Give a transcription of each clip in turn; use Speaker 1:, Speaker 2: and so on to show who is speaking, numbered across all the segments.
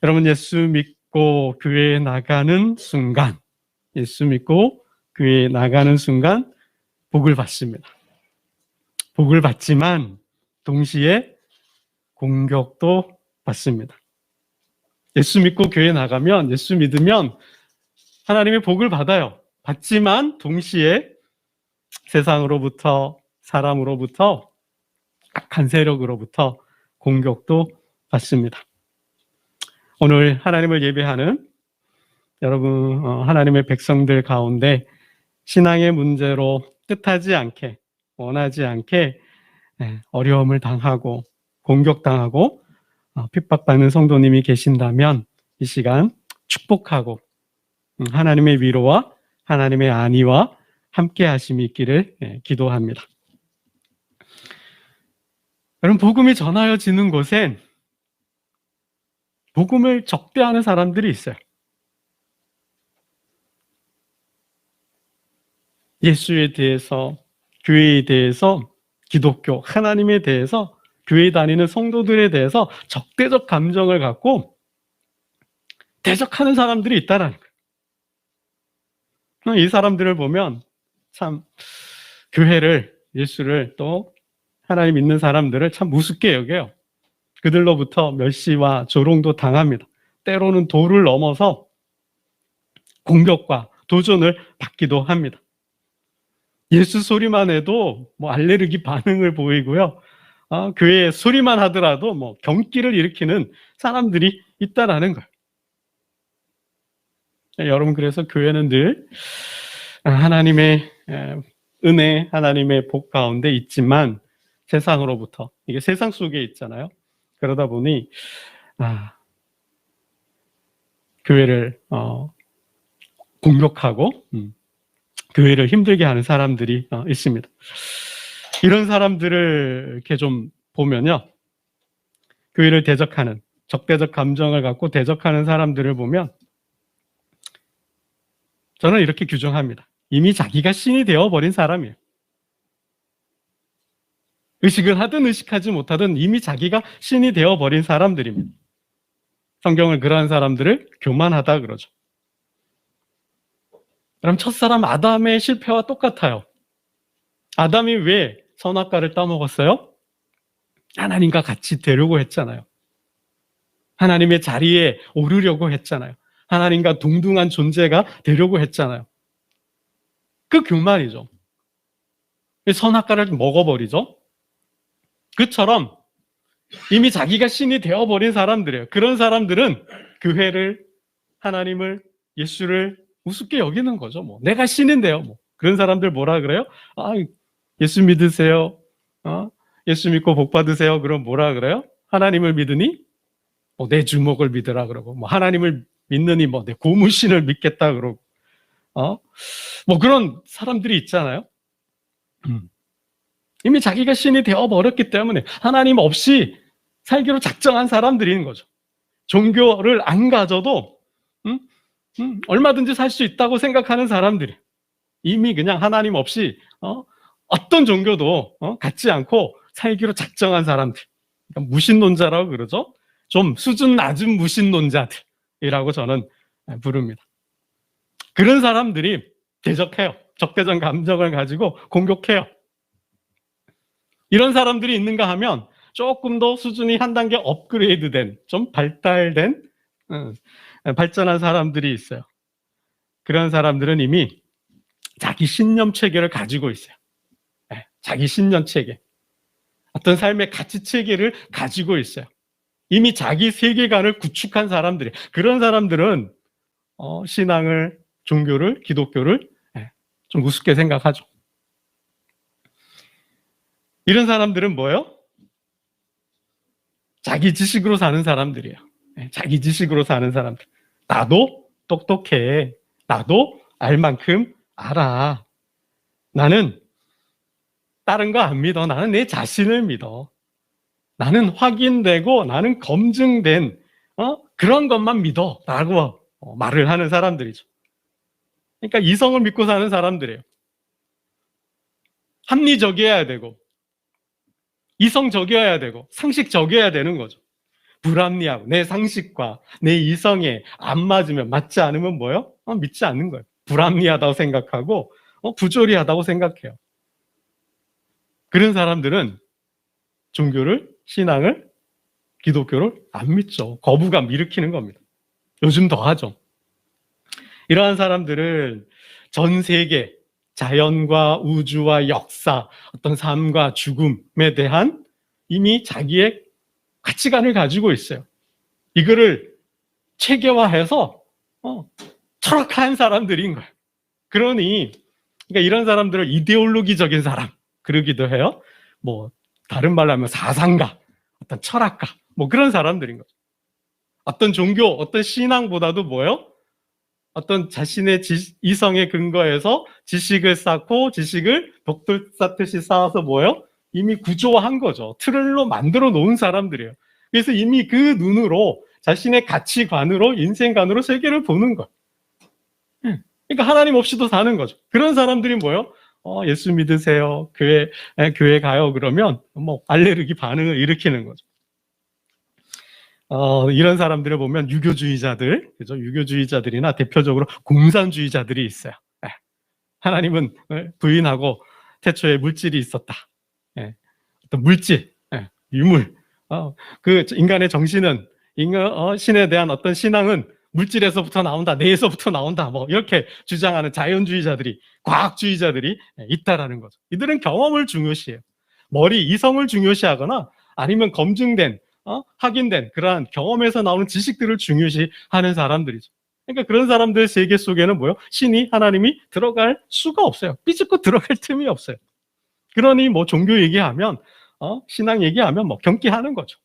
Speaker 1: 여러분, 예수 믿고 교회에 나가는 순간, 예수 믿고 교회에 나가는 순간 복을 받습니다. 복을 받지만 동시에 공격도 받습니다. 예수 믿고 교회에 나가면, 예수 믿으면 하나님의 복을 받아요. 받지만 동시에 세상으로부터, 사람으로부터, 악한 세력으로부터 공격도 받습니다. 오늘 하나님을 예배하는 여러분, 하나님의 백성들 가운데 신앙의 문제로 뜻하지 않게, 원하지 않게 어려움을 당하고 공격당하고 핍박받는 성도님이 계신다면 이 시간 축복하고 하나님의 위로와 하나님의 안위와 함께 하심이 있기를 기도합니다. 여러분, 복음이 전하여지는 곳엔 복음을 적대하는 사람들이 있어요. 예수에 대해서, 교회에 대해서, 기독교, 하나님에 대해서, 교회 다니는 성도들에 대해서 적대적 감정을 갖고 대적하는 사람들이 있다는 거예요. 이 사람들을 보면 참 교회를, 예수를, 또 하나님 믿는 사람들을 참 우습게 여겨요. 그들로부터 멸시와 조롱도 당합니다. 때로는 도를 넘어서 공격과 도전을 받기도 합니다. 예수 소리만 해도 알레르기 반응을 보이고요. 교회 소리만 하더라도 경기를 일으키는 사람들이 있다라는 거예요. 여러분, 그래서 교회는 늘 하나님의 은혜, 하나님의 복 가운데 있지만 세상으로부터, 이게 세상 속에 있잖아요. 그러다 보니 교회를 공격하고 교회를 힘들게 하는 사람들이 있습니다. 이런 사람들을 이렇게 좀 보면요, 교회를 대적하는, 적대적 감정을 갖고 대적하는 사람들을 보면 저는 이렇게 규정합니다. 이미 자기가 신이 되어버린 사람이에요. 의식을 하든 의식하지 못하든 이미 자기가 신이 되어버린 사람들입니다. 성경을 그러한 사람들을 교만하다 그러죠. 그럼 첫사람 아담의 실패와 똑같아요. 아담이 왜 선악과를 따먹었어요? 하나님과 같이 되려고 했잖아요. 하나님의 자리에 오르려고 했잖아요. 하나님과 동등한 존재가 되려고 했잖아요. 그 교만이죠. 선악과를 먹어버리죠. 그처럼 이미 자기가 신이 되어버린 사람들이에요. 그런 사람들은 교회를, 하나님을, 예수를 우습게 여기는 거죠. 내가 신인데요. 그런 사람들 뭐라 그래요? 예수 믿으세요. 예수 믿고 복 받으세요. 그럼 뭐라 그래요? 하나님을 믿으니 내 주먹을 믿으라 그러고, 하나님을 믿느니 내 고무신을 믿겠다 그러고, 그런 사람들이 있잖아요. 이미 자기가 신이 되어버렸기 때문에 하나님 없이 살기로 작정한 사람들인 거죠. 종교를 안 가져도 얼마든지 살 수 있다고 생각하는 사람들이 이미 그냥 하나님 없이 어떤 종교도 갖지 않고 살기로 작정한 사람들, 그러니까 무신론자라고 그러죠. 좀 수준 낮은 무신론자들이라고 저는 부릅니다. 그런 사람들이 대적해요. 적대적 감정을 가지고 공격해요. 이런 사람들이 있는가 하면 조금 더 수준이 한 단계 업그레이드된, 좀 발달된, 발전한 사람들이 있어요. 그런 사람들은 이미 자기 신념 체계를 가지고 있어요. 자기 신념 체계, 어떤 삶의 가치 체계를 가지고 있어요. 이미 자기 세계관을 구축한 사람들이, 그런 사람들은 신앙을, 종교를, 기독교를 좀 우습게 생각하죠. 이런 사람들은 뭐예요? 자기 지식으로 사는 사람들이에요. 자기 지식으로 사는 사람들. 나도 똑똑해. 나도 알 만큼 알아. 나는 다른 거 안 믿어. 나는 내 자신을 믿어. 나는 확인되고 나는 검증된 그런 것만 믿어. 라고 말을 하는 사람들이죠. 그러니까 이성을 믿고 사는 사람들이에요. 합리적이어야 되고, 이성적이어야 되고, 상식적이어야 되는 거죠. 불합리하고 내 상식과 내 이성에 안 맞으면, 맞지 않으면 뭐예요? 믿지 않는 거예요. 불합리하다고 생각하고 부조리하다고 생각해요. 그런 사람들은 종교를, 신앙을, 기독교를 안 믿죠. 거부감 일으키는 겁니다. 요즘 더 하죠. 이러한 사람들은 전 세계 자연과 우주와 역사, 어떤 삶과 죽음에 대한 이미 자기의 가치관을 가지고 있어요. 이거를 체계화해서 철학한 사람들인 거예요. 그러니까 이런 사람들을 이데올로기적인 사람 그러기도 해요. 뭐 다른 말로 하면 사상가, 어떤 철학가, 뭐 그런 사람들인 거죠. 어떤 종교, 어떤 신앙보다도 뭐예요? 어떤 자신의 이성에 근거해서 지식을 쌓고 지식을 벽돌 쌓듯이 쌓아서 뭐예요? 이미 구조화한 거죠. 틀로 만들어 놓은 사람들이에요. 그래서 이미 그 눈으로 자신의 가치관으로, 인생관으로 세계를 보는 거예요. 그러니까 하나님 없이도 사는 거죠. 그런 사람들이 뭐예요? 예수 믿으세요. 교회 가요. 그러면 뭐 알레르기 반응을 일으키는 거죠. 이런 사람들을 보면 유교주의자들, 그죠? 유교주의자들이나 대표적으로 공산주의자들이 있어요. 하나님은 부인하고 태초에 물질이 있었다. 어떤 물질, 유물, 그 인간의 정신은 신에 대한 어떤 신앙은 물질에서부터 나온다, 뇌에서부터 나온다, 뭐 이렇게 주장하는 자연주의자들이, 과학주의자들이 있다라는 거죠. 이들은 경험을 중요시해요. 머리, 이성을 중요시하거나 아니면 검증된, 확인된 그러한 경험에서 나오는 지식들을 중요시하는 사람들이죠. 그러니까 그런 사람들 세계 속에는 뭐요? 신이, 하나님이 들어갈 수가 없어요. 삐집고 들어갈 틈이 없어요. 그러니 뭐 종교 얘기하면, 신앙 얘기하면 뭐 경계하는 거죠.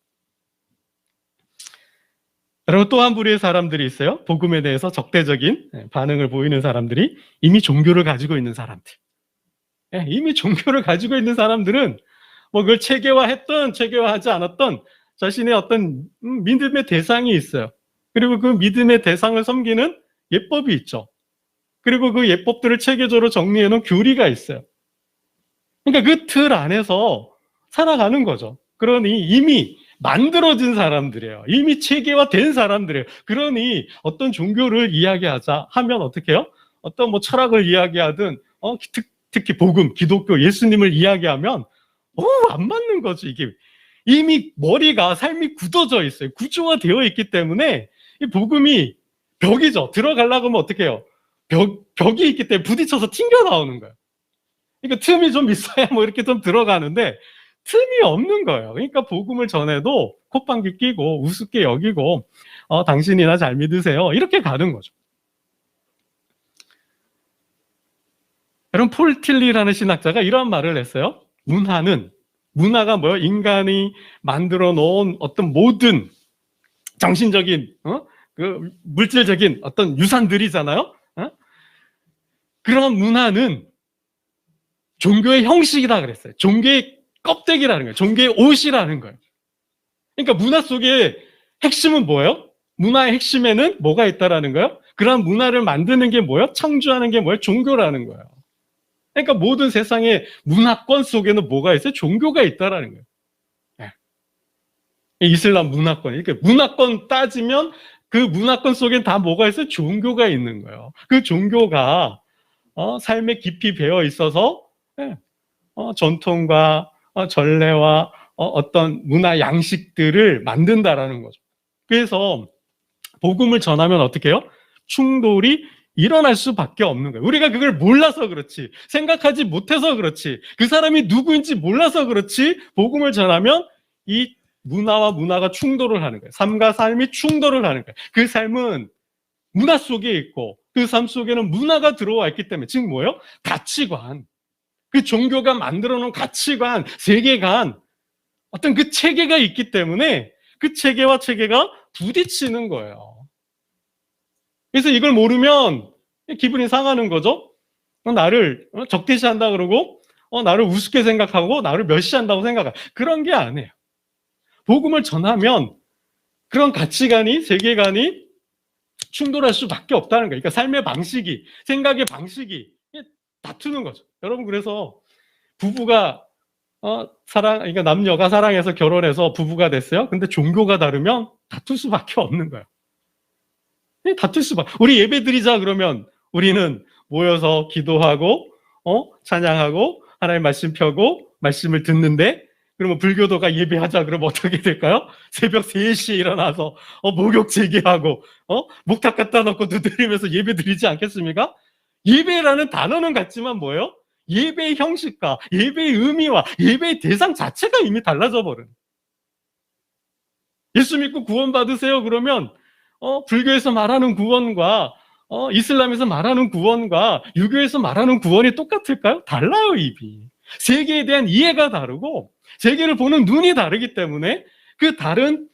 Speaker 1: 여러분, 또 한 부류의 사람들이 있어요. 복음에 대해서 적대적인 반응을 보이는 사람들이 이미 종교를 가지고 있는 사람들. 이미 종교를 가지고 있는 사람들은 뭐 그걸 체계화했던 체계화하지 않았던 자신의 어떤 믿음의 대상이 있어요. 그리고 그 믿음의 대상을 섬기는 예법이 있죠. 그리고 그 예법들을 체계적으로 정리해 놓은 교리가 있어요. 그러니까 그 틀 안에서 살아가는 거죠. 그러니 이미 만들어진 사람들이에요. 이미 체계화된 사람들이에요. 그러니 어떤 종교를 이야기하자 하면 어떻게 해요? 어떤 뭐 철학을 이야기하든 특히 복음, 기독교, 예수님을 이야기하면 안 맞는 거죠. 이게 이미 머리가, 삶이 굳어져 있어요. 구조화되어 있기 때문에 이 복음이 벽이죠. 들어가려고 하면 어떻게 해요? 벽이 있기 때문에 부딪혀서 튕겨 나오는 거예요. 그러니까 틈이 좀 있어야 뭐 이렇게 좀 들어가는데 틈이 없는 거예요. 그러니까 복음을 전해도 콧방귀 끼고 우습게 여기고 당신이나 잘 믿으세요. 이렇게 가는 거죠. 여러분, 폴 틸리라는 신학자가 이런 말을 했어요. 문화가 뭐예요? 인간이 만들어 놓은 어떤 모든 정신적인, 그 물질적인 어떤 유산들이잖아요. 그런 문화는 종교의 형식이다 그랬어요. 종교의 껍데기라는 거예요. 종교의 옷이라는 거예요. 그러니까 문화 속에 핵심은 뭐예요? 문화의 핵심에는 뭐가 있다라는 거예요? 그런 문화를 만드는 게 뭐예요? 창조하는 게 뭐예요? 종교라는 거예요. 그러니까 모든 세상의 문화권 속에는 뭐가 있어요? 종교가 있다라는 거예요. 이슬람 문화권. 이렇게 문화권 따지면 그 문화권 속엔 다 뭐가 있어요? 종교가 있는 거예요. 그 종교가 삶에 깊이 배어 있어서 전통과 전례와 어떤 문화 양식들을 만든다라는 거죠. 그래서 복음을 전하면 어떻게 해요? 충돌이 일어날 수밖에 없는 거예요. 우리가 그걸 몰라서 그렇지, 생각하지 못해서 그렇지, 그 사람이 누구인지 몰라서 그렇지, 복음을 전하면 이 문화와 문화가 충돌을 하는 거예요. 삶과 삶이 충돌을 하는 거예요. 그 삶은 문화 속에 있고 그 삶 속에는 문화가 들어와 있기 때문에, 즉 뭐예요? 가치관, 그 종교가 만들어 놓은 가치관, 세계관, 어떤 그 체계가 있기 때문에 그 체계와 체계가 부딪히는 거예요. 그래서 이걸 모르면 기분이 상하는 거죠. 나를 적대시한다 그러고 나를 우습게 생각하고 나를 멸시한다고 생각하고, 그런 게 아니에요. 복음을 전하면 그런 가치관이, 세계관이 충돌할 수밖에 없다는 거예요. 그러니까 삶의 방식이, 생각의 방식이 다투는 거죠. 여러분, 그래서 부부가 그러니까 남녀가 사랑해서 결혼해서 부부가 됐어요. 근데 종교가 다르면 다툴 수밖에 없는 거예요. 다툴 수밖에. 우리 예배 드리자 그러면 우리는 모여서 기도하고, 찬양하고, 하나님 말씀 펴고, 말씀을 듣는데, 그러면 불교도가 예배하자 그러면 어떻게 될까요? 새벽 3시에 일어나서, 목욕 제기하고, 목탁 갖다 놓고 두드리면서 예배 드리지 않겠습니까? 예배라는 단어는 같지만 뭐예요? 예배의 형식과 예배의 의미와 예배의 대상 자체가 이미 달라져 버려요. 예수 믿고 구원 받으세요 그러면 불교에서 말하는 구원과 이슬람에서 말하는 구원과 유교에서 말하는 구원이 똑같을까요? 달라요, 이미. 세계에 대한 이해가 다르고 세계를 보는 눈이 다르기 때문에 그 다른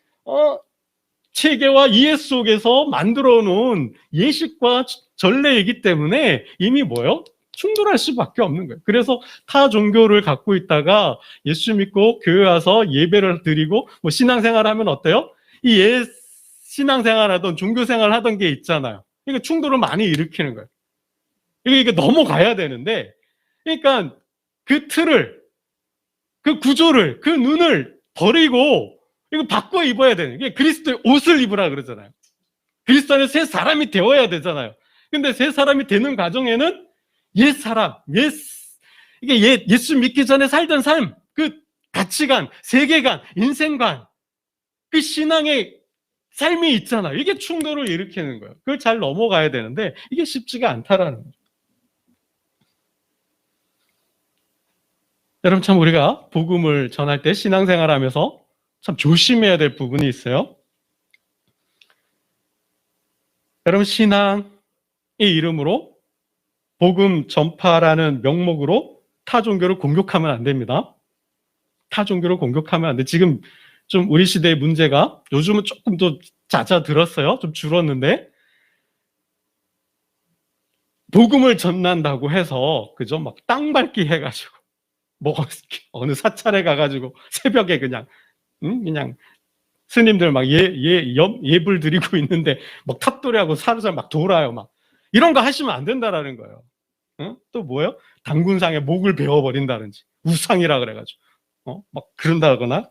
Speaker 1: 체계와 이해 속에서 만들어 놓은 예식과 전례이기 때문에 이미 뭐요? 충돌할 수밖에 없는 거예요. 그래서 타 종교를 갖고 있다가 예수 믿고 교회 와서 예배를 드리고 뭐 신앙생활 하면 어때요? 이 신앙생활 하던 종교생활 하던 게 있잖아요. 그러니까 충돌을 많이 일으키는 거예요. 이게 넘어가야 되는데, 그러니까 그 틀을, 그 구조를, 그 눈을 버리고 이거 바꿔 입어야 되는 게 그리스도의 옷을 입으라 그러잖아요. 그리스도 안에 새 사람이 되어야 되잖아요. 근데 새 사람이 되는 과정에는 옛 사람, 예수 믿기 전에 살던 삶, 그 가치관, 세계관, 인생관, 그 신앙의 삶이 있잖아요. 이게 충돌을 일으키는 거예요. 그걸 잘 넘어가야 되는데 이게 쉽지가 않다라는 거죠. 여러분 참 우리가 복음을 전할 때 신앙생활하면서 참 조심해야 될 부분이 있어요. 여러분 신앙의 이름으로 복음 전파라는 명목으로 타 종교를 공격하면 안 됩니다. 타 종교를 공격하면 안 돼. 지금 좀 우리 시대의 문제가 요즘은 조금 더 잦아들었어요. 좀 줄었는데 복음을 전한다고 해서 그죠? 막 땅 밟기 해가지고 뭐 어느 사찰에 가가지고 새벽에 그냥 스님들 막 예불 드리고 있는데 막 탑돌이하고 사르자 막 돌아요. 막 이런 거 하시면 안 된다라는 거예요. 또 뭐예요? 당군상에 목을 베어버린다든지 우상이라 그래가지고 막 그런다거나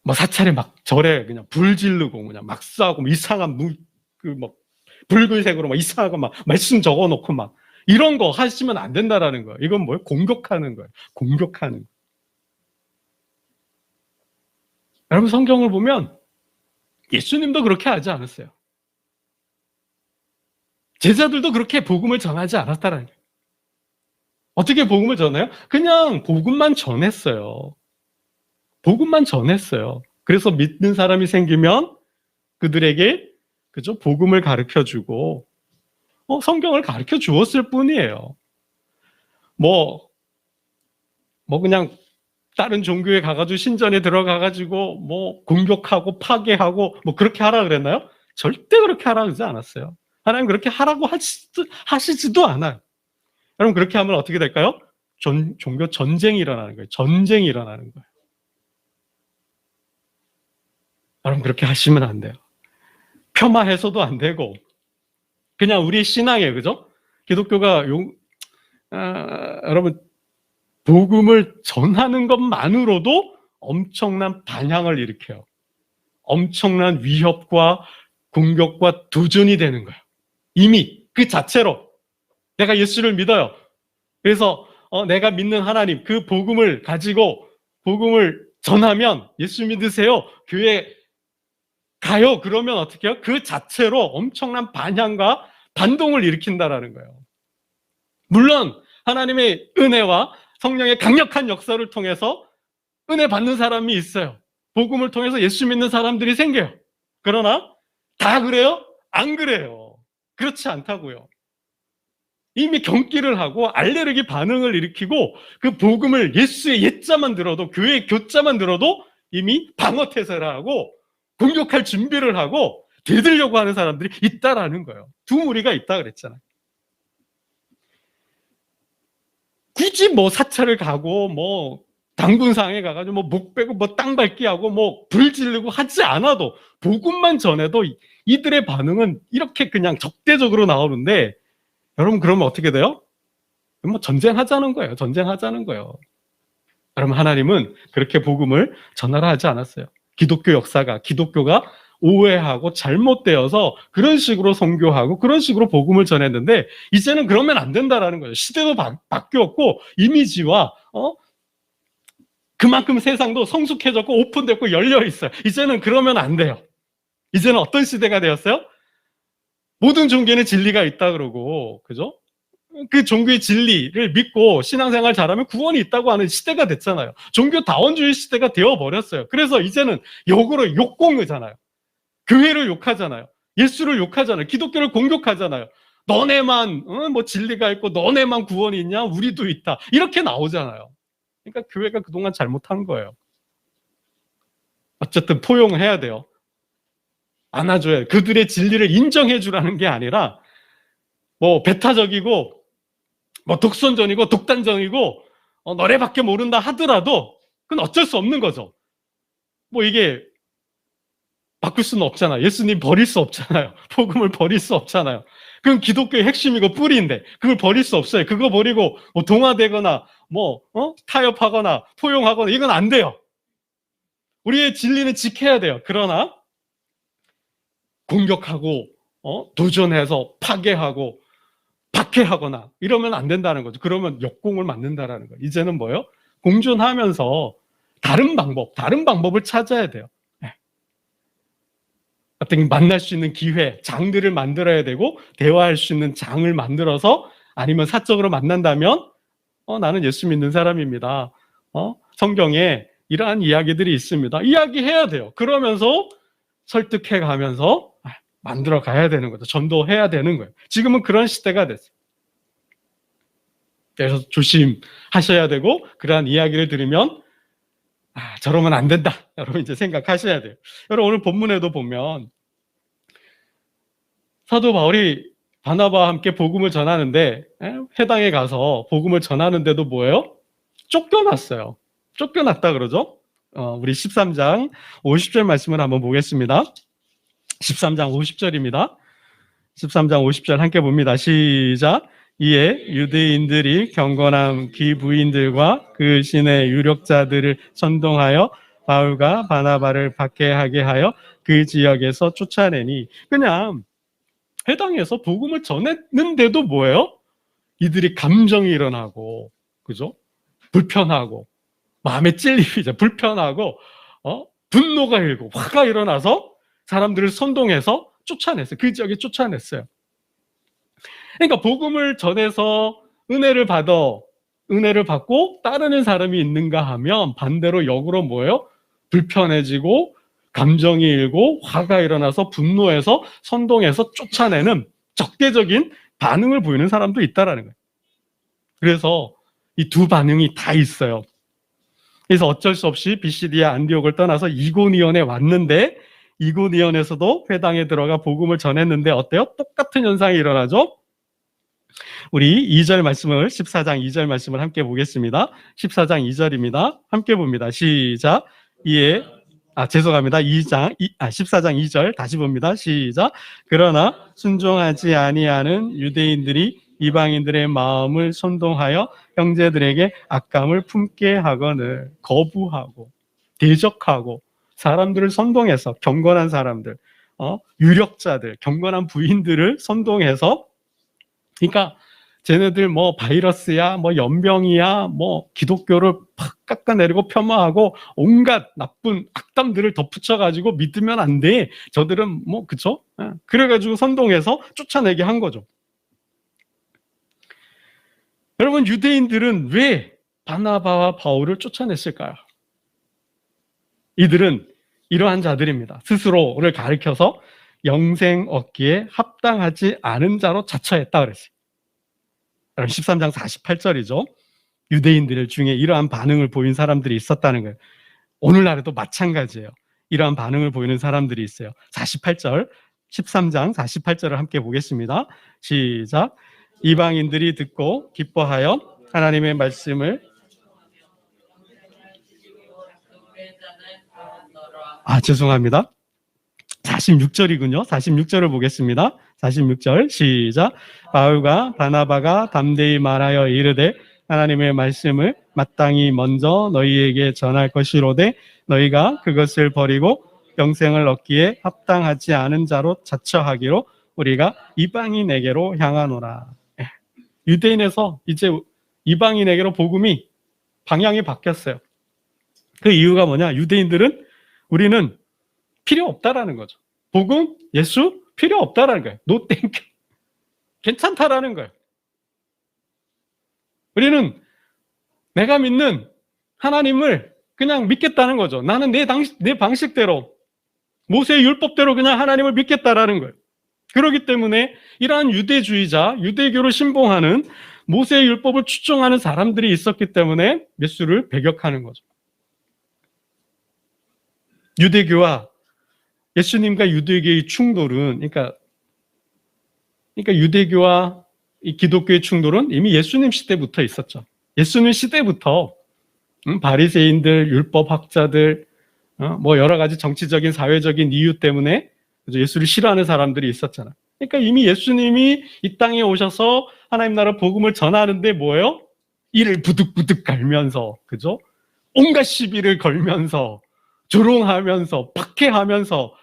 Speaker 1: 뭐 사찰에 막 절에 그냥 불 지르고 그냥 막 쏴고 이상한 막 붉은색으로 막 이상하고 막 말씀 적어놓고 막 이런 거 하시면 안 된다라는 거예요. 이건 뭐예요? 공격하는 거예요. 공격하는 거예요. 여러분 성경을 보면 예수님도 그렇게 하지 않았어요. 제자들도 그렇게 복음을 전하지 않았다라는 거예요. 어떻게 복음을 전해요? 그냥 복음만 전했어요. 복음만 전했어요. 그래서 믿는 사람이 생기면 그들에게 그죠? 복음을 가르쳐주고 성경을 가르쳐 주었을 뿐이에요. 뭐 그냥 다른 종교에 가가지고 신전에 들어가가지고 뭐 공격하고 파괴하고 뭐 그렇게 하라 그랬나요? 절대 그렇게 하라 그러지 않았어요. 하나님 그렇게 하라고 하시지도 않아요. 여러분 그렇게 하면 어떻게 될까요? 종교 전쟁이 일어나는 거예요. 전쟁이 일어나는 거예요. 여러분 그렇게 하시면 안 돼요. 폄하해서도 안 되고 그냥 우리 신앙에 그죠? 기독교가 여러분 복음을 전하는 것만으로도 엄청난 반향을 일으켜요. 엄청난 위협과 공격과 도전이 되는 거예요. 이미 그 자체로 내가 예수를 믿어요. 그래서 내가 믿는 하나님 그 복음을 가지고 복음을 전하면 예수 믿으세요. 교회 가요. 그러면 어떻게 해요? 그 자체로 엄청난 반향과 반동을 일으킨다라는 거예요. 물론 하나님의 은혜와 성령의 강력한 역사를 통해서 은혜 받는 사람이 있어요. 복음을 통해서 예수 믿는 사람들이 생겨요. 그러나 다 그래요? 안 그래요. 그렇지 않다고요. 이미 경기를 하고 알레르기 반응을 일으키고 그 복음을 예수의 옛자만 들어도 교회의 교자만 들어도 이미 방어태세를 하고 공격할 준비를 하고 대들려고 하는 사람들이 있다라는 거예요. 두 무리가 있다 그랬잖아요. 굳이 뭐 사찰을 가고 뭐 당군상에 가가지고 뭐 목 빼고 뭐 땅 밟기 하고 뭐 불 지르고 하지 않아도 복음만 전해도 이들의 반응은 이렇게 그냥 적대적으로 나오는데 여러분 그러면 어떻게 돼요? 뭐 전쟁하자는 거예요. 전쟁하자는 거예요. 그럼 하나님은 그렇게 복음을 전하라 하지 않았어요. 기독교가 오해하고 잘못되어서 그런 식으로 선교하고 그런 식으로 복음을 전했는데 이제는 그러면 안 된다라는 거예요. 시대도 바뀌었고 이미지와 그만큼 세상도 성숙해졌고 오픈됐고 열려 있어요. 이제는 그러면 안 돼요. 이제는 어떤 시대가 되었어요? 모든 종교는 진리가 있다 그러고, 그죠? 그 종교의 진리를 믿고 신앙생활 잘하면 구원이 있다고 하는 시대가 됐잖아요. 종교다원주의 시대가 되어버렸어요. 그래서 이제는 역으로 욕공이잖아요. 교회를 욕하잖아요. 예수를 욕하잖아요. 기독교를 공격하잖아요. 너네만 뭐 진리가 있고 너네만 구원이 있냐? 우리도 있다. 이렇게 나오잖아요. 그러니까 교회가 그동안 잘못한 거예요. 어쨌든 포용해야 돼요. 안아줘야 돼요. 그들의 진리를 인정해 주라는 게 아니라 뭐 배타적이고 뭐 독선전이고 독단전이고 너네밖에 모른다 하더라도 그건 어쩔 수 없는 거죠. 뭐 이게 바꿀 수는 없잖아요. 예수님 버릴 수 없잖아요. 복음을 버릴 수 없잖아요. 그건 기독교의 핵심이고 뿌리인데 그걸 버릴 수 없어요. 그거 버리고 뭐 동화되거나 뭐 타협하거나 포용하거나 이건 안 돼요. 우리의 진리는 지켜야 돼요. 그러나 공격하고 도전해서 파괴하고 박해하거나 이러면 안 된다는 거죠. 그러면 역공을 맞는다라는 거예요. 이제는 뭐예요? 공존하면서 다른 방법을 찾아야 돼요. 어떤 만날 수 있는 기회, 장들을 만들어야 되고 대화할 수 있는 장을 만들어서 아니면 사적으로 만난다면 나는 예수 믿는 사람입니다. 성경에 이러한 이야기들이 있습니다. 이야기해야 돼요. 그러면서 설득해 가면서 만들어 가야 되는 거죠. 전도해야 되는 거예요. 지금은 그런 시대가 됐어요. 그래서 조심하셔야 되고 그러한 이야기를 들으면 저러면 안 된다. 여러분 이제 생각하셔야 돼요. 여러분 오늘 본문에도 보면 사도 바울이 바나바와 함께 복음을 전하는데 회당에 가서 복음을 전하는데도 뭐예요? 쫓겨났어요. 쫓겨났다 그러죠? 우리 13장 50절 말씀을 한번 보겠습니다. 13장 50절입니다. 13장 50절 함께 봅니다. 시작. 이에 유대인들이 경건한 귀부인들과 그 신의 유력자들을 선동하여 바울과 바나바를 박해하게 하여 그 지역에서 쫓아내니 그냥 회당에서 복음을 전했는데도 뭐예요? 이들이 감정이 일어나고 그죠? 불편하고 마음에 찔리죠. 불편하고 분노가 일고 화가 일어나서 사람들을 선동해서 쫓아냈어요. 그 지역에 쫓아냈어요. 그러니까 복음을 전해서 은혜를 받고 따르는 사람이 있는가 하면 반대로 역으로 뭐예요? 불편해지고 감정이 일고 화가 일어나서 분노해서 선동해서 쫓아내는 적대적인 반응을 보이는 사람도 있다라는 거예요. 그래서 이 두 반응이 다 있어요. 그래서 어쩔 수 없이 비시디아 안디옥을 떠나서 이고니온에 왔는데 이고니온에서도 회당에 들어가 복음을 전했는데 어때요? 똑같은 현상이 일어나죠? 우리 2절 말씀을 14장 2절 말씀을 함께 보겠습니다. 14장 2절입니다. 함께 봅니다. 시작. 이에 죄송합니다. 14장 2절 다시 봅니다. 시작. 그러나 순종하지 아니하는 유대인들이 이방인들의 마음을 선동하여 형제들에게 악감을 품게 하거늘 거부하고 대적하고 사람들을 선동해서 경건한 사람들, 유력자들, 경건한 부인들을 선동해서 그러니까 쟤네들 뭐 바이러스야, 뭐 연병이야, 뭐 기독교를 팍 깎아내리고 폄하하고 온갖 나쁜 악담들을 덧붙여가지고 믿으면 안 돼. 저들은 뭐 그쵸? 그래가지고 선동해서 쫓아내게 한 거죠. 여러분 유대인들은 왜 바나바와 바울을 쫓아냈을까요? 이들은 이러한 자들입니다. 스스로를 가리켜서 영생 얻기에 합당하지 않은 자로 자처했다 그랬어요. 13장 48절이죠. 유대인들 중에 이러한 반응을 보인 사람들이 있었다는 거예요. 오늘날에도 마찬가지예요. 이러한 반응을 보이는 사람들이 있어요. 48절, 13장 48절을 함께 보겠습니다. 시작. 이방인들이 듣고 기뻐하여 하나님의 말씀을 죄송합니다. 46절이군요. 46절을 보겠습니다. 46절 시작. 바울과 바나바가 담대히 말하여 이르되 하나님의 말씀을 마땅히 먼저 너희에게 전할 것이로되 너희가 그것을 버리고 영생을 얻기에 합당하지 않은 자로 자처하기로 우리가 이방인에게로 향하노라. 유대인에서 이제 이방인에게로 복음이 방향이 바뀌었어요. 그 이유가 뭐냐? 유대인들은 우리는 필요 없다라는 거죠. 복음, 예수 필요 없다라는 거예요. No thank you. 괜찮다라는 거예요. 우리는 내가 믿는 하나님을 그냥 믿겠다는 거죠. 나는 내 방식대로 모세의 율법대로 그냥 하나님을 믿겠다라는 거예요. 그렇기 때문에 이러한 유대주의자, 유대교를 신봉하는 모세의 율법을 추종하는 사람들이 있었기 때문에 예수를 배격하는 거죠. 유대교와 예수님과 유대교의 충돌은 그러니까 유대교와 이 기독교의 충돌은 이미 예수님 시대부터 있었죠. 예수님 시대부터 바리새인들, 율법학자들, 뭐 여러 가지 정치적인 사회적인 이유 때문에 예수를 싫어하는 사람들이 있었잖아요. 그러니까 이미 예수님이 이 땅에 오셔서 하나님 나라 복음을 전하는데 뭐예요? 이를 부득부득 갈면서, 그죠? 온갖 시비를 걸면서, 조롱하면서, 박해하면서,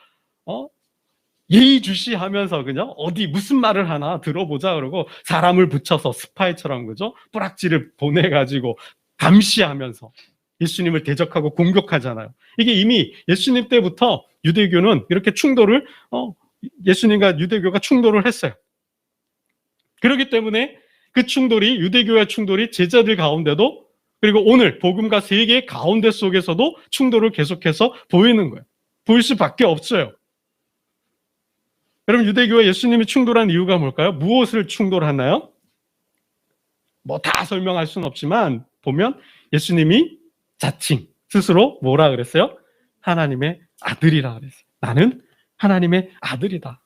Speaker 1: 예의주시하면서 그냥 어디 무슨 말을 하나 들어보자 그러고 사람을 붙여서 스파이처럼, 그죠? 뿌락지를 보내가지고 감시하면서 예수님을 대적하고 공격하잖아요. 이게 이미 예수님 때부터 유대교는 이렇게 충돌을 예수님과 유대교가 충돌을 했어요. 그렇기 때문에 그 충돌이 유대교의 충돌이 제자들 가운데도 그리고 오늘 복음과 세계 가운데 속에서도 충돌을 계속해서 보이는 거예요. 보일 수밖에 없어요. 여러분 유대교와 예수님이 충돌한 이유가 뭘까요? 무엇을 충돌하나요? 뭐 다 설명할 수는 없지만 보면 예수님이 자칭 스스로 뭐라 그랬어요? 하나님의 아들이라 그랬어요. 나는 하나님의 아들이다.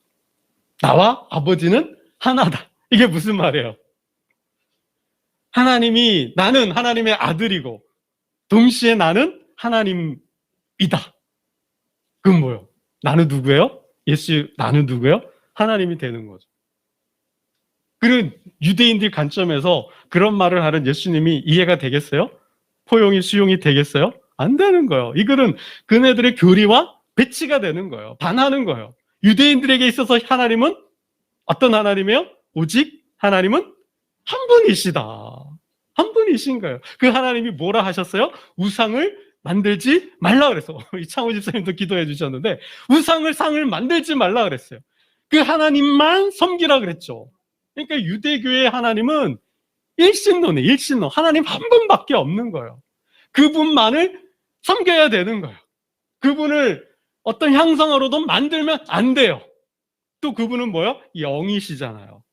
Speaker 1: 나와 아버지는 하나다. 이게 무슨 말이에요? 하나님이 나는 하나님의 아들이고 동시에 나는 하나님이다. 그건 뭐예요? 나는 누구예요? 나는 누구예요? 하나님이 되는 거죠. 그런 유대인들 관점에서 그런 말을 하는 예수님이 이해가 되겠어요? 포용이 수용이 되겠어요? 안 되는 거예요. 이거는 그네들의 교리와 배치가 되는 거예요. 반하는 거예요. 유대인들에게 있어서 하나님은 어떤 하나님이에요? 오직 하나님은 한 분이시다. 한 분이신 거예요. 그 하나님이 뭐라 하셨어요? 우상을 만들지 말라 그랬어. 이창호 집사님도 기도해 주셨는데 상을 만들지 말라 그랬어요. 그 하나님만 섬기라 그랬죠. 그러니까 유대교의 하나님은 일신론이에요. 일신론. 하나님 한 분밖에 없는 거예요. 그분만을 섬겨야 되는 거예요. 그분을 어떤 형상으로도 만들면 안 돼요. 또 그분은 뭐예요? 영이시잖아요.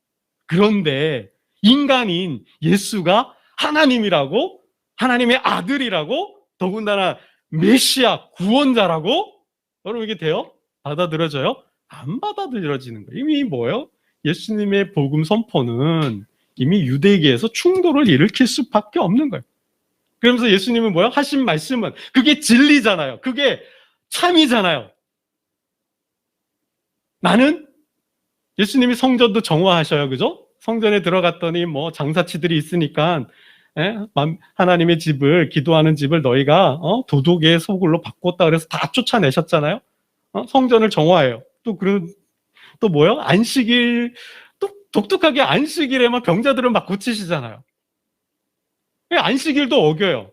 Speaker 1: 그런데 인간인 예수가 하나님이라고, 하나님의 아들이라고, 더군다나 메시아 구원자라고 여러분 이게 돼요? 받아들여져요? 안 받아들여지는 거예요. 이미 뭐예요? 예수님의 복음 선포는 이미 유대계에서 충돌을 일으킬 수밖에 없는 거예요. 그러면서 예수님은 뭐예요? 하신 말씀은 그게 진리잖아요. 그게 참이잖아요. 나는 예수님이 성전도 정화하셔요. 그죠? 성전에 들어갔더니 뭐 장사치들이 있으니까 하나님의 집을 기도하는 집을 너희가 도둑의 소굴로 바꿨다 그래서 다 쫓아내셨잖아요. 성전을 정화해요. 또 뭐요? 안식일 또 독특하게 안식일에만 병자들을 막 고치시잖아요. 안식일도 어겨요.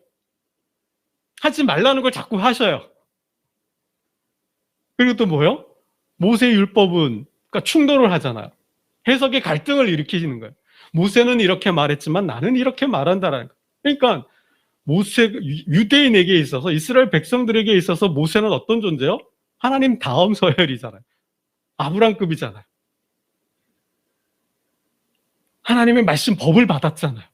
Speaker 1: 하지 말라는 걸 자꾸 하셔요. 그리고 또 뭐요? 모세 율법은 그러니까 충돌을 하잖아요. 해석의 갈등을 일으키시는 거예요. 모세는 이렇게 말했지만 나는 이렇게 말한다라는 거예요. 그러니까 유대인에게 있어서 이스라엘 백성들에게 있어서 모세는 어떤 존재요? 하나님 다음 서열이잖아요. 아브람급이잖아요. 하나님의 말씀 법을 받았잖아요.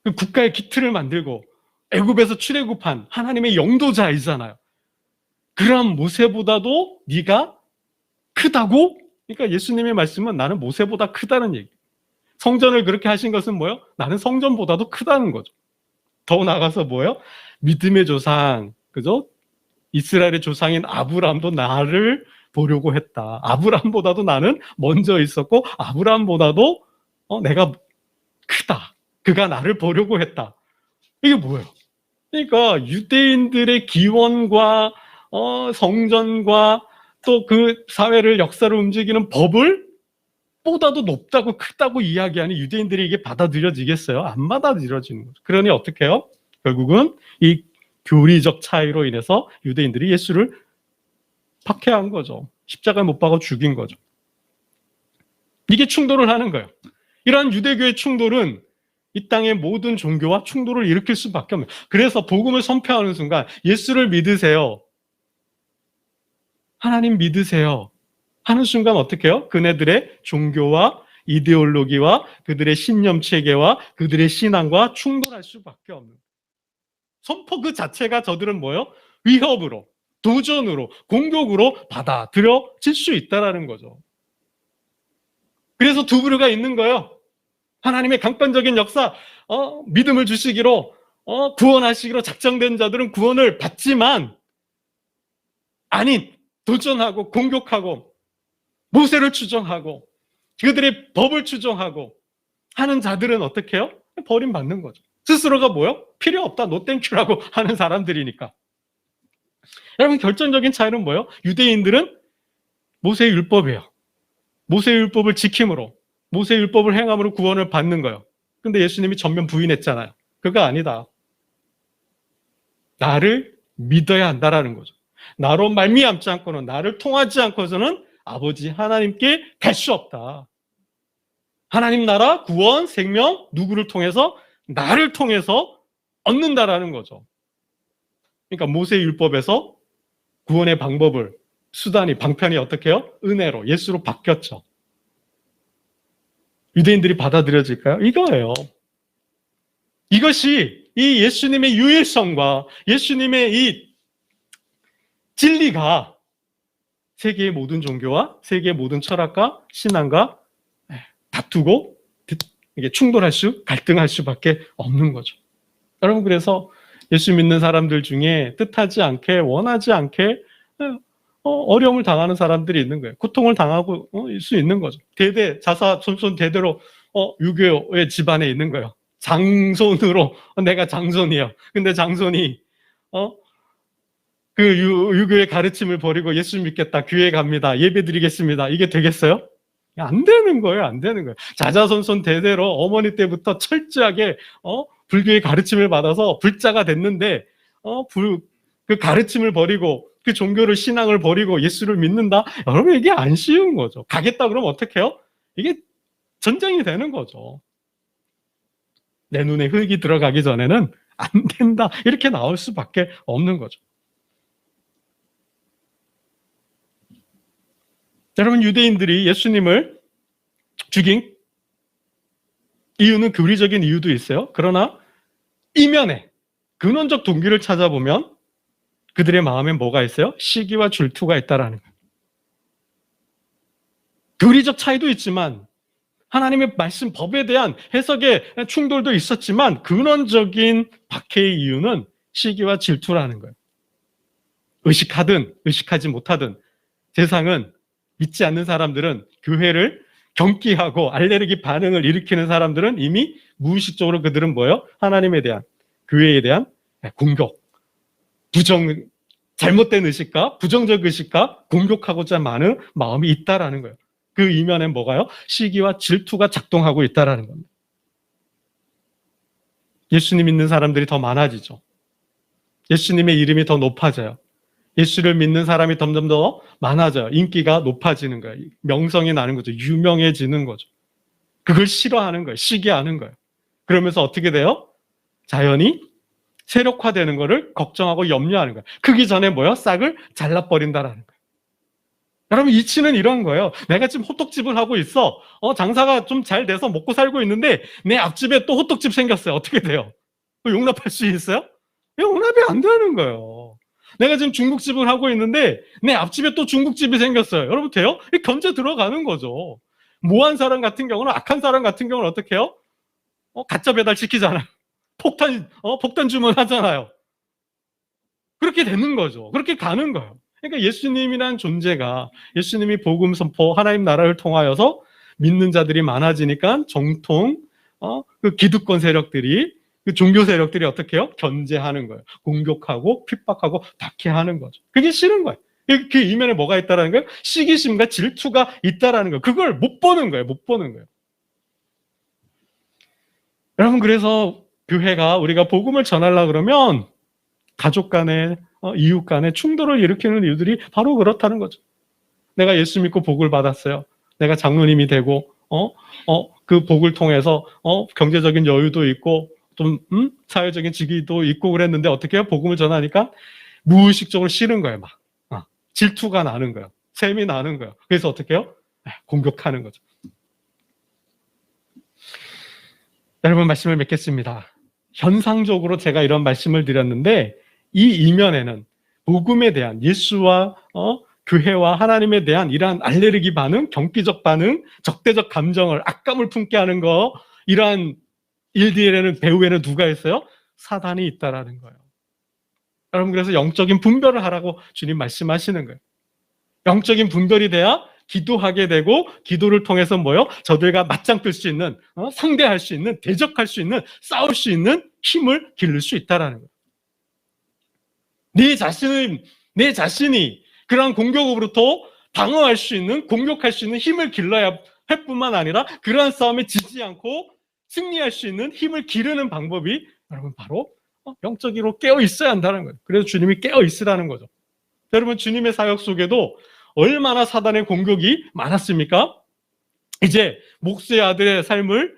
Speaker 1: 그 국가의 기틀을 만들고 애굽에서 출애굽한 하나님의 영도자이잖아요. 그런 모세보다도 네가 크다고? 그러니까 예수님의 말씀은 나는 모세보다 크다는 얘기. 성전을 그렇게 하신 것은 뭐예요? 나는 성전보다도 크다는 거죠. 더 나아가서 뭐예요? 믿음의 조상, 그죠? 이스라엘의 조상인 아브라함도 나를 보려고 했다. 아브라함보다도 나는 먼저 있었고 아브라함보다도 내가 크다. 그가 나를 보려고 했다. 이게 뭐예요? 그러니까 유대인들의 기원과 성전과 또 그 사회를 역사를 움직이는 법을 보다도 높다고 크다고 이야기하는 유대인들이 이게 받아들여지겠어요? 안 받아들여지는 거죠. 그러니 어떻게 해요? 결국은 이 교리적 차이로 인해서 유대인들이 예수를 박해한 거죠. 십자가에 못 박아 죽인 거죠. 이게 충돌을 하는 거예요. 이러한 유대교의 충돌은 이 땅의 모든 종교와 충돌을 일으킬 수밖에 없는 거예요. 그래서 복음을 선포하는 순간 예수를 믿으세요. 하나님 믿으세요. 하는 순간 어떻게 해요? 그네들의 종교와 이데올로기와 그들의 신념 체계와 그들의 신앙과 충돌할 수밖에 없는 거예요. 선포 그 자체가 저들은 뭐예요? 위협으로, 도전으로, 공격으로 받아들여질 수 있다는 거죠. 그래서 두 부류가 있는 거예요. 하나님의 강권적인 역사, 믿음을 주시기로, 구원하시기로 작정된 자들은 구원을 받지만, 아닌, 도전하고, 공격하고, 모세를 추종하고, 그들의 법을 추종하고, 하는 자들은 어떻게 해요? 버림받는 거죠. 스스로가 뭐요? 필요 없다, 노 땡큐라고 하는 사람들이니까. 여러분, 결정적인 차이는 뭐예요? 유대인들은 모세의 율법이에요. 모세의 율법을 지킴으로, 모세의 율법을 행함으로 구원을 받는 거예요. 근데 예수님이 전면 부인했잖아요. 그거 아니다. 나를 믿어야 한다라는 거죠. 나로 말미암지 않고는, 나를 통하지 않고서는 아버지 하나님께 갈 수 없다. 하나님 나라, 구원, 생명, 누구를 통해서? 나를 통해서 얻는다라는 거죠. 그러니까 모세의 율법에서 구원의 방법을, 수단이, 방편이 어떻게 해요? 은혜로, 예수로 바뀌었죠. 유대인들이 받아들여질까요? 이거예요. 이것이 이 예수님의 유일성과 예수님의 이 진리가 세계의 모든 종교와 세계의 모든 철학과 신앙과 다투고 이게 충돌할 갈등할 수밖에 없는 거죠. 여러분, 그래서 예수 믿는 사람들 중에 뜻하지 않게, 원하지 않게 어려움을 당하는 사람들이 있는 거예요. 고통을 당하고 수 있는 거죠. 대대 자사 손손 대대로 유교의 집안에 있는 거예요. 장손으로 내가 장손이에요. 근데 장손이 그 유교의 가르침을 버리고 예수 믿겠다, 교회 갑니다, 예배 드리겠습니다. 이게 되겠어요? 안 되는 거예요. 안 되는 거예요. 자자손손 대대로 어머니 때부터 철저하게 불교의 가르침을 받아서 불자가 됐는데 그 가르침을 버리고 그 종교를, 신앙을 버리고 예수를 믿는다? 여러분, 이게 안 쉬운 거죠. 가겠다 그러면 어떻게 해요? 이게 전쟁이 되는 거죠. 내 눈에 흙이 들어가기 전에는 안 된다, 이렇게 나올 수밖에 없는 거죠. 여러분, 유대인들이 예수님을 죽인 이유는 교리적인 이유도 있어요. 그러나 이면에 근원적 동기를 찾아보면 그들의 마음에 뭐가 있어요? 시기와 질투가 있다라는 거예요. 교리적 차이도 있지만 하나님의 말씀, 법에 대한 해석의 충돌도 있었지만 근원적인 박해의 이유는 시기와 질투라는 거예요. 의식하든 의식하지 못하든 세상은, 믿지 않는 사람들은, 교회를 경기하고 알레르기 반응을 일으키는 사람들은 이미 무의식적으로 그들은 뭐예요? 하나님에 대한, 교회에 대한 공격, 잘못된 의식과 부정적 의식과 공격하고자 많은 마음이 있다라는 거예요. 그 이면엔 뭐가요? 시기와 질투가 작동하고 있다라는 겁니다. 예수님 믿는 사람들이 더 많아지죠. 예수님의 이름이 더 높아져요. 예수를 믿는 사람이 점점 더 많아져요. 인기가 높아지는 거예요. 명성이 나는 거죠. 유명해지는 거죠. 그걸 싫어하는 거예요. 시기하는 거예요. 그러면서 어떻게 돼요? 자연히 세력화되는 거를 걱정하고 염려하는 거예요. 크기 전에 뭐예요? 싹을 잘라버린다라는 거예요. 여러분, 이치는 이런 거예요. 내가 지금 호떡집을 하고 있어. 장사가 좀 잘 돼서 먹고 살고 있는데 내 앞집에 또 호떡집 생겼어요. 어떻게 돼요? 용납할 수 있어요? 용납이 안 되는 거예요. 내가 지금 중국집을 하고 있는데 내 앞집에 또 중국집이 생겼어요. 여러분, 돼요? 견제 들어가는 거죠. 모한 사람 같은 경우는, 악한 사람 같은 경우는 어떻게 해요? 가짜 배달 시키잖아요. 폭탄 주문하잖아요. 그렇게 되는 거죠. 그렇게 가는 거예요. 그러니까 예수님이란 존재가, 예수님이 복음 선포, 하나님 나라를 통하여서 믿는 자들이 많아지니까 정통 그 기득권 세력들이, 그 종교 세력들이 어떻게 해요? 견제하는 거예요. 공격하고 핍박하고 박해하는 거죠. 그게 싫은 거예요. 그 이면에 뭐가 있다라는 거예요? 시기심과 질투가 있다라는 거예요. 그걸 못 보는 거예요. 못 보는 거예요. 여러분, 그래서 교회가, 우리가 복음을 전하려고 그러면 가족 간에, 이웃 간에 충돌을 일으키는 이유들이 바로 그렇다는 거죠. 내가 예수 믿고 복을 받았어요. 내가 장로님이 되고 그 복을 통해서 경제적인 여유도 있고 좀 사회적인 직위도 있고 그랬는데 어떻게 해요? 복음을 전하니까 무의식적으로 싫은 거예요. 막 질투가 나는 거예요. 셈이 나는 거예요. 그래서 어떻게 해요? 공격하는 거죠. 여러분, 말씀을 맺겠습니다. 현상적으로 제가 이런 말씀을 드렸는데, 이 이면에는 복음에 대한, 예수와 교회와 하나님에 대한 이러한 알레르기 반응, 경기적 반응, 적대적 감정을, 악감을 품게 하는 거, 이러한 일들에는, 배후에는 누가 있어요? 사단이 있다라는 거예요. 여러분, 그래서 영적인 분별을 하라고 주님 말씀하시는 거예요. 영적인 분별이 돼야 기도하게 되고, 기도를 통해서 뭐요? 저들과 맞짱 뜰 수 있는, 상대할 수 있는, 대적할 수 있는, 싸울 수 있는 힘을 기를 수 있다라는 거예요. 내 자신이 그러한 공격으로부터 방어할 수 있는, 공격할 수 있는 힘을 길러야 할 뿐만 아니라, 그러한 싸움에 지지 않고 승리할 수 있는 힘을 기르는 방법이 여러분 바로 영적으로 깨어 있어야 한다는 거예요. 그래서 주님이 깨어 있으라는 거죠. 여러분, 주님의 사역 속에도 얼마나 사단의 공격이 많았습니까? 이제 목수의 아들의 삶을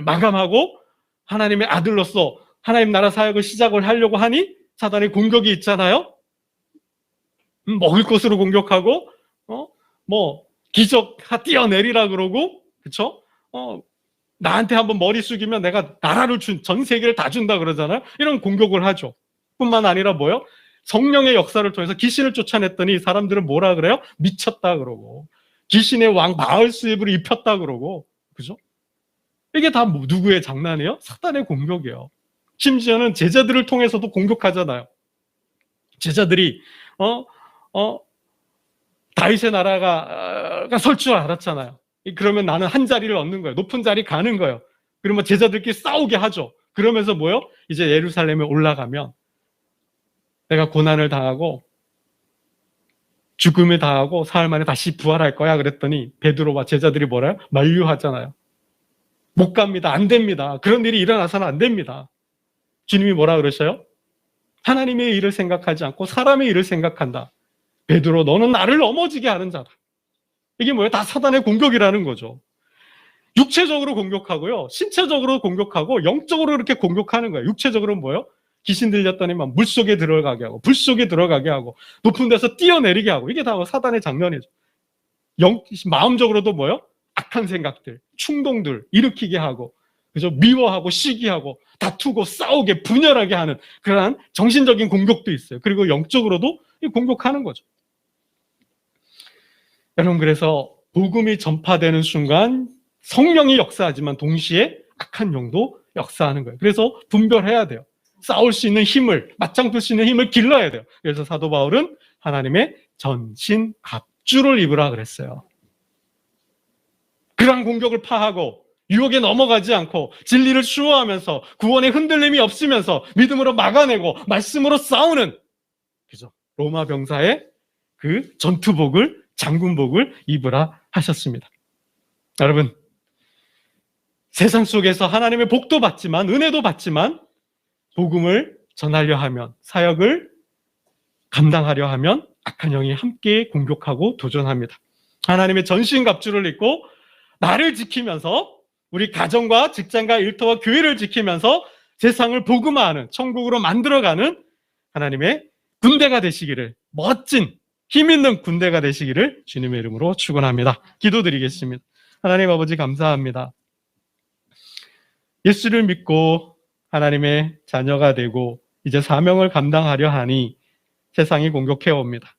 Speaker 1: 마감하고 하나님의 아들로서 하나님 나라 사역을 시작을 하려고 하니 사단의 공격이 있잖아요. 먹을 것으로 공격하고 기적 뛰어내리라 그러고, 그렇죠? 나한테 한번 머리 숙이면 내가 나라를 전 세계를 다 준다 그러잖아요. 이런 공격을 하죠. 뿐만 아니라 뭐요? 성령의 역사를 통해서 귀신을 쫓아냈더니 사람들은 뭐라 그래요? 미쳤다 그러고, 귀신의 왕 바알스입을 입혔다 그러고, 그죠? 이게 다 누구의 장난이에요? 사단의 공격이에요. 심지어는 제자들을 통해서도 공격하잖아요. 제자들이 다윗의 나라가 설 줄 알았잖아요. 그러면 나는 한 자리를 얻는 거예요. 높은 자리 가는 거예요. 그러면 제자들끼리 싸우게 하죠. 그러면서 뭐요? 이제 예루살렘에 올라가면 내가 고난을 당하고 죽음을 당하고 사흘 만에 다시 부활할 거야 그랬더니 베드로와 제자들이 뭐래요? 만류하잖아요. 못 갑니다. 안 됩니다. 그런 일이 일어나서는 안 됩니다. 주님이 뭐라 그러셔요? 하나님의 일을 생각하지 않고 사람의 일을 생각한다. 베드로, 너는 나를 넘어지게 하는 자다. 이게 뭐예요? 다 사단의 공격이라는 거죠. 육체적으로 공격하고요, 신체적으로 공격하고, 영적으로 이렇게 공격하는 거예요. 육체적으로는 뭐예요? 귀신 들렸더니 막 물속에 들어가게 하고, 불 속에 들어가게 하고, 높은 데서 뛰어내리게 하고, 이게 다 사단의 장면이죠. 마음적으로도 뭐예요? 악한 생각들, 충동들 일으키게 하고, 그죠? 미워하고 시기하고 다투고 싸우게 분열하게 하는 그러한 정신적인 공격도 있어요. 그리고 영적으로도 공격하는 거죠. 여러분, 그래서 복음이 전파되는 순간 성령이 역사하지만 동시에 악한 영도 역사하는 거예요. 그래서 분별해야 돼요. 싸울 수 있는 힘을, 맞짱 뜰 수 있는 힘을 길러야 돼요. 그래서 사도 바울은 하나님의 전신 갑주를 입으라 그랬어요. 그러한 공격을 파하고 유혹에 넘어가지 않고 진리를 수호하면서 구원의 흔들림이 없으면서 믿음으로 막아내고 말씀으로 싸우는, 그죠? 로마 병사의 그 전투복을, 장군복을 입으라 하셨습니다. 여러분, 세상 속에서 하나님의 복도 받지만, 은혜도 받지만, 복음을 전하려 하면, 사역을 감당하려 하면 악한 영이 함께 공격하고 도전합니다. 하나님의 전신갑주를 입고 나를 지키면서, 우리 가정과 직장과 일터와 교회를 지키면서 세상을 복음화하는, 천국으로 만들어가는 하나님의 군대가 되시기를, 멋진 힘 있는 군대가 되시기를 주님의 이름으로 축원합니다. 기도드리겠습니다. 하나님 아버지, 감사합니다. 예수를 믿고 하나님의 자녀가 되고 이제 사명을 감당하려 하니 세상이 공격해 옵니다.